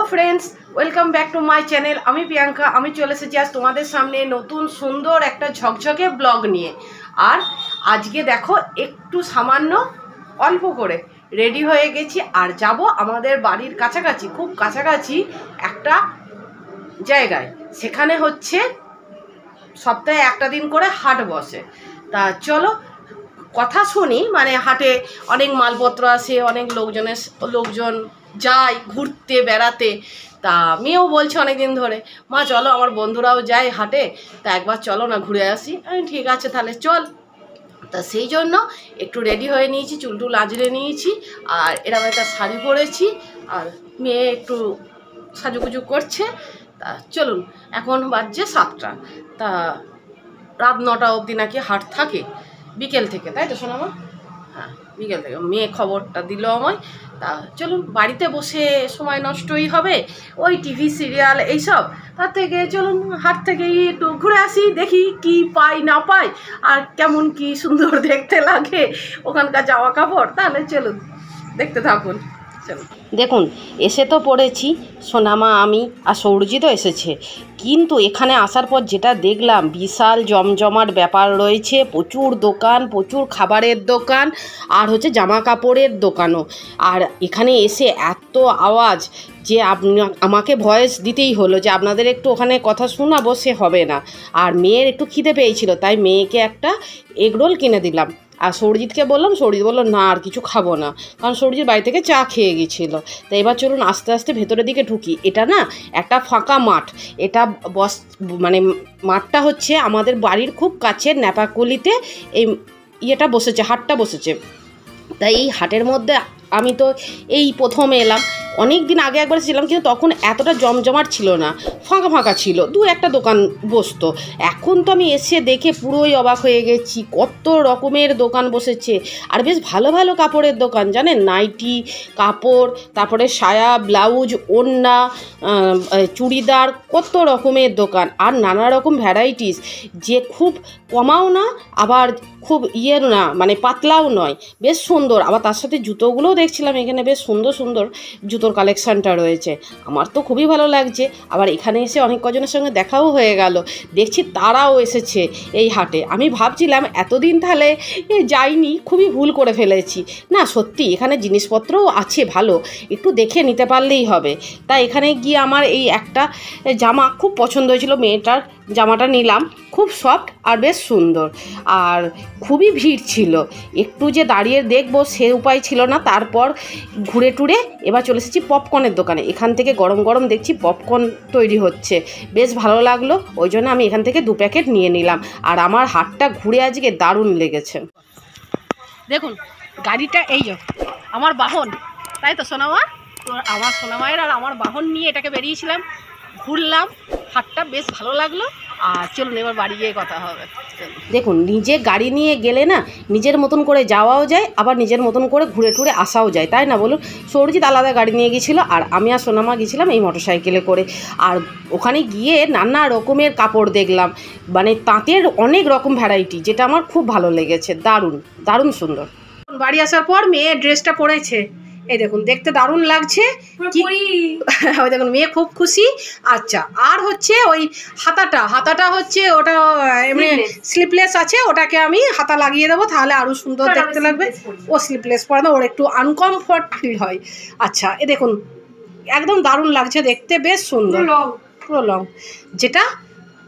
Friends welcome back to my channel. আমি প্রিয়াঙ্কা, আমি চলে এসেছি আজ তোমাদের সামনে নতুন সুন্দর একটা ঝকঝকে ব্লগ নিয়ে। আর আজকে দেখো একটু সামান্য অল্প করে রেডি হয়ে গেছি আর যাব আমাদের বাড়ির কাছাকাছি, খুব কাছাকাছি একটা জায়গায়। সেখানে হচ্ছে সপ্তাহে একটা দিন করে হাট বসে। তা চলো কথা শুনি, মানে হাটে অনেক মালপত্র আসে, অনেক লোকজন যায় ঘুরতে বেড়াতে। তা মেয়েও বলছে অনেক দিন ধরে, মা চলো আমার বন্ধুরাও যায় হাটে, তা একবার চলো না ঘুরে আসি। আমি ঠিক আছে তাহলে চল। তা সেই জন্য একটু রেডি হয়ে নিয়েছি, চুলটুল আঁচড়ে নিয়েছি আর এরকম একটা শাড়ি পরেছি আর মেয়ে একটু সাজুগুজু করছে। তা চলুন, এখন বাজছে 7টা, তা রাত 9টা অবধি নাকি হাট থাকে বিকেল থেকে, তাই তো শোনামা? হ্যাঁ বিকেল থেকে মেয়ে খবরটা দিল আমায়। তা চলুন, বাড়িতে বসে সময় নষ্টই হবে ওই টিভি সিরিয়াল এইসব, তার থেকে চলুন হাট থেকেই একটু ঘুরে আসি, দেখি কি পাই না পাই আর কেমন কি সুন্দর দেখতে লাগে ওখানকার জামা কাপড়। তাহলে চলুন দেখতে থাকুন। দেখুন এসে তো পড়েছি, সোনামা আমি আর সৌরজিৎও এসেছে, কিন্তু এখানে আসার পর যেটা দেখলাম বিশাল জমজমাট ব্যাপার রয়েছে, প্রচুর দোকান, প্রচুর খাবারের দোকান আর হচ্ছে জামা কাপড়ের দোকানও। আর এখানে এসে এত আওয়াজ যে আমাকে ভয়েস দিতেই হলো যে আপনাদের একটু ওখানে কথা শোনাবো, সে হবে না। আর মেয়ের একটু খিদে পেয়েছিল, তাই মেয়েকে একটা এগরোল কিনে দিলাম। আর সৌরজিৎকে বললাম, সৌরজিৎ বললো না আর কিছু খাবো না, কারণ সৌরজিৎ বাড়ি থেকে চা খেয়ে গিয়েছিলো। তো এবার চলুন আস্তে আস্তে ভেতরের দিকে ঢুকি। এটা না একটা ফাঁকা মাঠ, এটা মানে মাঠটা হচ্ছে আমাদের বাড়ির খুব কাছে ন্যাপাকুলিতে এই ইয়েটা বসেছে, হাটটা বসেছে। তাই এই হাটের মধ্যে আমি তো এই প্রথম এলাম, অনেক দিন আগে একবার ছিলাম, কিন্তু তখন এতটা জমজমাট ছিল না, ফাঁকা ফাঁকা ছিল, দু একটা দোকান বসতো। এখন তো আমি এসে দেখে পুরোই অবাক হয়ে গেছি, কত রকমের দোকান বসেছে আর বেশ ভালো ভালো কাপড়ের দোকান, জানেন, নাইটি কাপড়, তারপরে সায়া ব্লাউজ ওড়না চুড়িদার, কত রকমের দোকান আর নানা রকম ভ্যারাইটিস, যে খুব কমাও না আবার খুব ইয়ের না, মানে পাতলাও নয়, বেশ সুন্দর। আবার তার সাথে জুতোগুলোও দেখছিলাম, এখানে বেশ সুন্দর সুন্দর জুতোর কালেকশানটা রয়েছে, আমার তো খুবই ভালো লাগছে। আবার এখানে এসে অনেক কজনের সঙ্গে দেখাও হয়ে গেল, দেখছি তারাও এসেছে এই হাটে। আমি ভাবছিলাম এতদিন তাহলে যাইনি, খুবই ভুল করে ফেলেছি। না সত্যি এখানে জিনিসপত্রও আছে ভালো, একটু দেখে নিতে পারলেই হবে। তাই এখানে গিয়ে আমার এই একটা জামা খুব পছন্দ হয়েছিল, মেয়েটার জামাটা নিলাম, খুব সফট আর বেশ সুন্দর। আর খুবই ভিড় ছিল, একটু যে দাঁড়িয়ে দেখবো সে উপায় ছিল না। তারপর ঘুরে টুরে এবার চলে এসেছি পপকর্নের দোকানে। এখান থেকে গরম গরম দেখছি পপকর্ন তৈরি হচ্ছে, বেশ ভালো লাগলো, ওই জন্য আমি এখান থেকে 2 প্যাকেট নিয়ে নিলাম। আর আমার হাটটা ঘুরে আজকে দারুণ লেগেছে। দেখুন গাড়িটা এই যে আমার বাহন, তাই তো সোনামা? তো আমার সোনামায়ের আর আমার বাহন নিয়ে এটাকে বেরিয়েছিলাম, ঘুরলাম, হাটটা বেশ ভালো লাগলো। আর চলুন এবার বাড়ি গিয়ে কথা হবে। দেখুন নিজে গাড়ি নিয়ে গেলে না নিজের মতন করে যাওয়াও যায়, আবার নিজের মতন করে ঘুরে টুরে আসাও যায়, তাই না বলুন? সৌরজিৎ আলাদা গাড়ি নিয়ে গিয়েছিলো আর আমি আর সোনামা গেছিলাম এই মোটরসাইকেলে করে। আর ওখানে গিয়ে নানা রকমের কাপড় দেখলাম, মানে তাঁতের অনেক রকম ভ্যারাইটি, যেটা আমার খুব ভালো লেগেছে, দারুণ দারুণ সুন্দর। বাড়ি আসার পর মেয়ে ড্রেসটা পরেছে, এই দেখুন দেখতে দারুণ লাগছে, ওই দেখুন মেয়ে খুব খুশি। আচ্ছা আর হচ্ছে ওই হাতাটা হচ্ছে ওটা এমনি স্লিপলেস আছে, ওটাকে আমি হাতা লাগিয়ে দেবো, তাহলে আরও সুন্দর দেখতে লাগবে। ও স্লিপলেস পরে না, ওর একটু আনকমফর্ট ফিল হয়। আচ্ছা এ দেখুন একদম দারুণ লাগছে দেখতে, বেশ সুন্দর, পুরো লং, যেটা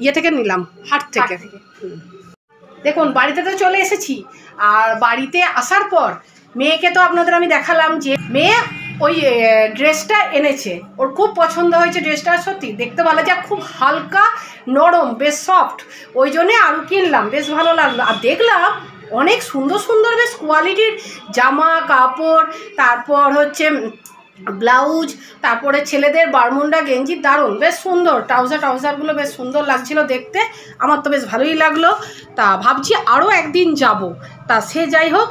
ইয়ে থেকে নিলাম হাট থেকে। দেখুন বাড়িতে তো চলে এসেছি, আর বাড়িতে আসার পর মেয়েকে তো আপনাদের আমি দেখালাম যে মেয়ে ওই ড্রেসটা এনেছে, ওর খুব পছন্দ হয়েছে ড্রেসটা, সত্যি দেখতে ভালো, যা খুব হালকা নরম বেশ সফট, ওই জন্যে আরও কিনলাম, বেশ ভালো লাগলো। আর দেখলাম অনেক সুন্দর সুন্দর বেশ কোয়ালিটির জামা কাপড়, তারপর হচ্ছে ব্লাউজ, তারপরে ছেলেদের বারমুন্ডা গেঞ্জি, দারুণ বেশ সুন্দর, ট্রাউজারগুলো বেশ সুন্দর লাগছিল দেখতে, আমার তো বেশ ভালোই লাগলো। তা ভাবছি আরও একদিন যাব। তা সে যাই হোক,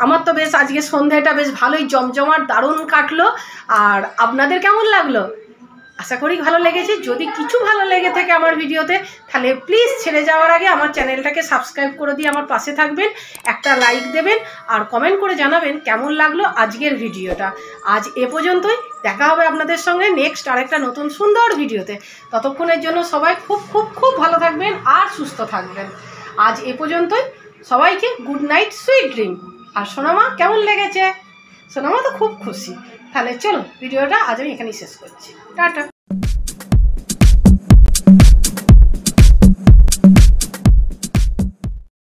আমার তো বেশ আজকে সন্ধ্যাটা বেশ ভালোই জমজমাট দারুণ কাটলো। আর আপনাদের কেমন লাগলো? আশা করি ভালো লেগেছে। যদি কিছু ভালো লেগে থাকে আমার ভিডিওতে, তাহলে প্লিজ ছেড়ে যাওয়ার আগে আমার চ্যানেলটাকে সাবস্ক্রাইব করে দিয়ে আমার পাশে থাকবেন, একটা লাইক দেবেন আর কমেন্ট করে জানাবেন কেমন লাগলো আজকের ভিডিওটা। আজ এ পর্যন্তই, দেখা হবে আপনাদের সঙ্গে নেক্সট আরেকটা নতুন সুন্দর ভিডিওতে। ততক্ষণের জন্য সবাই খুব খুব খুব ভালো থাকবেন আর সুস্থ থাকবেন। আজ এ পর্যন্তই, সবাইকে গুড নাইট, সুইট ড্রিম। আর সোনামা কেমন লেগেছে? সোনামা তো খুব খুশি। তাহলে চলো ভিডিওটা আজ আমি এখানেই শেষ করছি। টাটা।